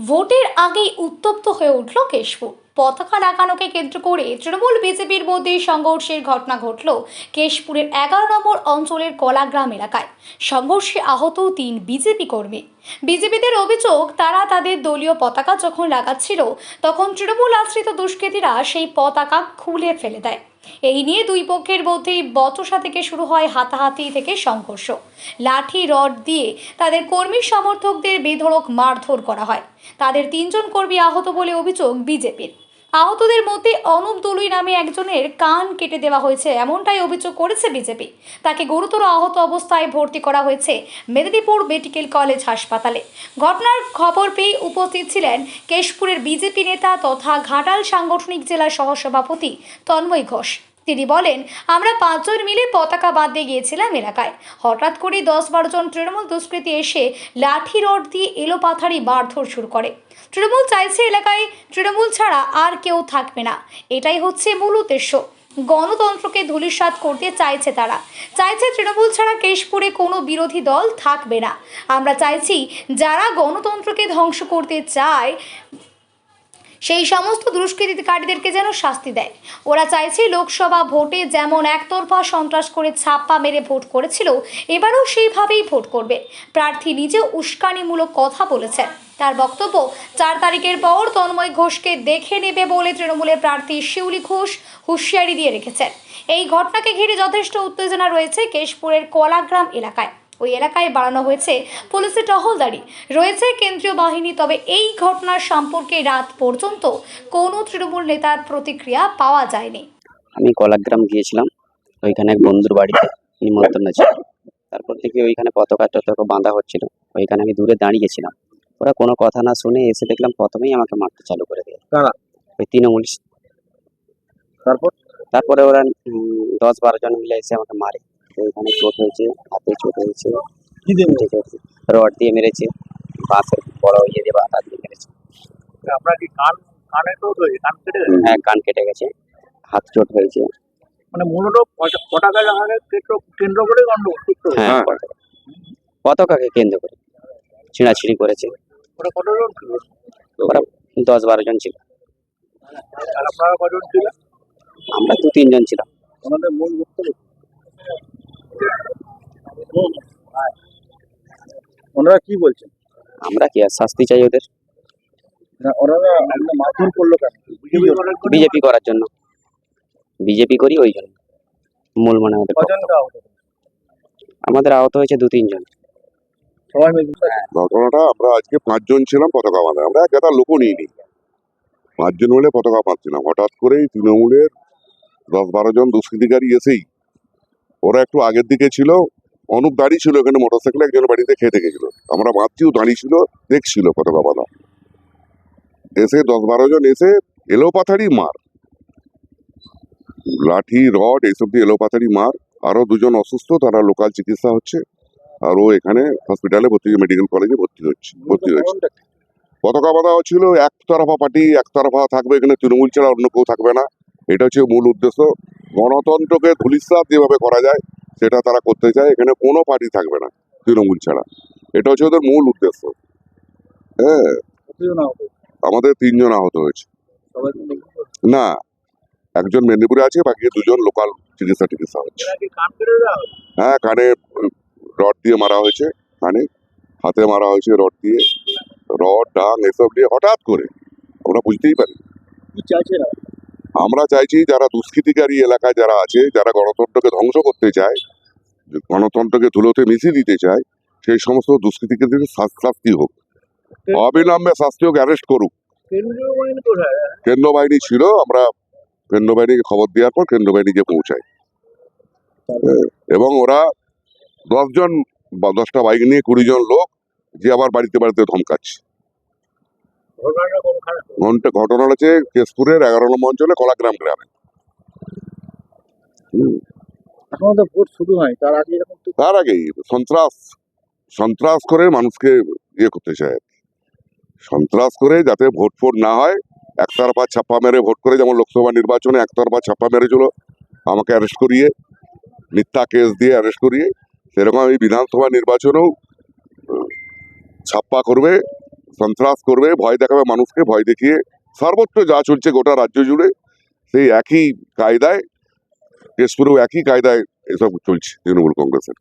ভোটের আগেই উত্তপ্ত হয়ে উঠল কেশপুর। পতাকা লাগানোকে কেন্দ্র করে তৃণমূল বিজেপির মধ্যে সংঘর্ষের ঘটনা ঘটল কেশপুরের 11 নম্বর অঞ্চলের কলাগ্রাম এলাকায়। সংঘর্ষে আহত 3 বিজেপি কর্মী। বিজেপিদের অভিযোগ, তারা তাদের দলীয় পতাকা যখন লাগাচ্ছিল তখন তৃণমূল আশ্রিত দুষ্কৃতীরা সেই পতাকা খুলে ফেলে দেয়। এই নিয়ে দুই পক্ষের মধ্যেই বচসা থেকে শুরু হয় হাতাহাতি থেকে সংঘর্ষ। লাঠি রড দিয়ে তাদের কর্মী সমর্থকদের বেধড়ক মারধর করা হয়। তাদের 3 জন কর্মী আহত বলে অভিযোগ বিজেপির। আহতদের মধ্যে অনুপ দলুই নামে একজনের কান কেটে দেওয়া হয়েছে, এমনটাই অভিযোগ করেছে বিজেপি। তাকে গুরুতর আহত অবস্থায় ভর্তি করা হয়েছে মেদিনীপুর মেডিকেল কলেজ হাসপাতালে। ঘটনার খবর পেয়ে উপস্থিত ছিলেন কেশপুরের বিজেপি নেতা তথা ঘাটাল সাংগঠনিক জেলা সহসভাপতি তন্ময় ঘোষ। তিনি বলেন, আমরা 5 জন মিলে পতাকা বাঁধতে গিয়েছিলাম এলাকায়। হঠাৎ করে 10-12 জন তৃণমূল দুষ্কৃতী এসে লাঠি রড দিয়ে এলোপাথারি মারধর শুরু করে। তৃণমূল চাইছে এলাকায় তৃণমূল ছাড়া আর কেউ থাকবে না। এটাই হচ্ছে মূল উদ্দেশ্য। গণতন্ত্রকে ধূলিসাৎ করতে চাইছে তারা। চাইছে তৃণমূল ছাড়া কেশপুরে কোনো বিরোধী দল থাকবে না। আমরা চাইছি যারা গণতন্ত্রকে ধ্বংস করতে চায় সেই সমস্ত দুষ্কৃতিকারীদেরকে যেন শাস্তি দেয়। ওরা চাইছে লোকসভা ভোটে যেমন একতরফা সন্ত্রাস করে ছাপ্পা মেরে ভোট করেছিল, এবারও সেইভাবেই ভোট করবে। প্রার্থী নিজেও উস্কানিমূলক কথা বলেছেন। তার বক্তব্য, 4 তারিখের পর তন্ময় ঘোষকে দেখে নেবে বলে তৃণমূলের প্রার্থী শিউলি ঘোষ হুঁশিয়ারি দিয়ে রেখেছেন। এই ঘটনাকে ঘিরে যথেষ্ট উত্তেজনা রয়েছে কেশপুরের কলাগ্রাম এলাকায়। ওই এলাকায় বাড়ানো হয়েছে পুলিশের টহলদারি, রয়েছে কেন্দ্রীয় বাহিনী। তবে এই ঘটনার সম্পর্কে রাত পর্যন্ত কোনো তৃণমূল নেতার প্রতিক্রিয়া পাওয়া যায়নি। আমি কলাগ্রাম গিয়েছিলাম, ওইখানে এক বন্ধুর বাড়িতে নিমন্ত্রণ ছিল। তারপর থেকে ওইখানে পতাকা টতাকা বাঁধা হচ্ছিল, ওইখানে আমি দূরে দাঁড়িয়েছিলাম। ওরা কোনো কথা না শুনে এসে দেখলাম প্রথমেই আমাকে মারতে চালু করে দিল। ওই তৃণমূল। তারপরে ওরা 10-12 জন মিলে এসে আমাকে মারে। ওইখানে চোট হয়েছে, হাতে চোট হয়েছে, রড দিয়ে মেরেছে, বাঁশের বড় ইয়ে দিয়ে বাঁধা দিয়ে মেরেছে। আপনার কি কানে তো কান কেটে হ্যাঁ, কান কেটে গেছে, হাত চোট হয়েছে। মানে মূলত পতাকা লাগানোর কেন্দ্র করে গন্ডগোল। হ্যাঁ, পতাকাকে কেন্দ্র করে ছিঁড়াছিঁড়ি করেছে। ওরা কতজন ছিল? ওরা 10-12 জন ছিল। আর আপনারা কজন ছিলেন? আমরা 2-3 জন ছিলাম। ওনাদের মূল বক্তব্য ওনারা কি বলছেন? আমরা কি আর শাস্তি চাই ওদের? ওনারা আপনার মারধর করলো কেন? বিজেপি করার জন্য। বিজেপি করি ওই জন্য মূল মানে ওদের। আমাদের আহত হয়েছে 2-3 জন। সবাই মিলে ঘটনাটা আমরা আজকে 5 জন ছিলাম পতাকা বাঁধা। আমরা এক গাদা লোকও নিইনি, 5 জন মিলে পতাকা বাঁধছিলাম। হঠাৎ করেই তৃণমূলের 10-12 জন দুষ্কৃতিকারী এসেই, ওরা একটু আগের দিকে ছিল, অনুপ দাঁড়িয়ে ছিল এখানে মোটরসাইকেলে, একজনের বাড়িতে খেতে গেছিল। আমরা বাঁধছিও, দাঁড়িয়ে ছিল, দেখছিল পতাকা বাঁধা। এসে 10-12 জন এসে এলোপাথারি মার, লাঠি রড এইসব দিয়ে এলোপাথারি মার। আরো 2 জন অসুস্থ, তারা লোকাল চিকিৎসা হচ্ছে। আর ও এখানে হসপিটালে মেডিকেল কলেজে ভর্তি হয়েছে। পতাকা বাঁধা হচ্ছিল একতরফা পার্টি, একতরফা থাকবে, এখানে তৃণমূল ছাড়া অন্য কেউ থাকবে না। এটা হচ্ছে মূল উদ্দেশ্য। গণতন্ত্রকে ধূলিসাৎ যেভাবে করা যায় সেটা তারা করতে চায়। এখানে কোনো পার্টি থাকবে না তৃণমূল ছাড়া, এটা হচ্ছে ওদের মূল উদ্দেশ্য। হ্যাঁ, আমাদের 3 জন আহত হয়েছে। না, একজন মেদিনীপুরে আছে, বাকি 2 জন লোকাল চিকিৎসা হচ্ছে। হ্যাঁ, কানে রড দিয়ে মারা হয়েছে, কানে, হাতে মারা হয়েছে রড দিয়ে, রড ডাং এসব দিয়ে হঠাৎ করে। আমরা বুঝতেই পারি। আমরা চাইছি যারা দুষ্কৃতিকারী এলাকায় যারা আছে, যারা গণতন্ত্রকে ধ্বংস করতে চায়, গণতন্ত্রকে ধুলোতে মিশিয়ে দিতে চায়, সেই সমস্ত দুষ্কৃতিকারীদের শাস্তি হোক, অবিলম্বে শাস্তি হোক, অ্যারেস্ট করুক। কেন্দ্র বাহিনী ছিল, আমরা কেন্দ্র বাহিনীকে খবর দেওয়ার পর কেন্দ্র বাহিনী গিয়ে পৌঁছায়। এবং ওরা 10 জন বা 10টা বাইক নিয়ে 20 জন লোক যে আবার বাড়িতে বাড়িতে ধমকাচ্ছে। ঘটনা হচ্ছে কেশপুরের 11 নম্বর অঞ্চলে কলাগ্রাম গ্রামে। ভোট শুরু হয় তার আগেই সন্ত্রাস করে মানুষকে ইয়ে করতে চায়, সন্ত্রাস করে যাতে ভোট ফোট না হয়, একতরফা ছাপ্পা মেরে ভোট করে। যেমন লোকসভা নির্বাচনে একতরফা ছাপ্পা মেরেছিল, আমাকে অ্যারেস্ট করিয়ে, মিথ্যা কেস দিয়ে অ্যারেস্ট করিয়ে, সেরকম এই বিধানসভা নির্বাচনেও ছাপ্পা করবে, সন্ত্রাস করবে, ভয় দেখাবে মানুষকে, ভয় দেখিয়ে সর্বত্র যা চলছে গোটা রাজ্য জুড়ে সেই একই কায়দায়, কেশপুরেও একই কায়দায় এসব চলছে তৃণমূল কংগ্রেসের।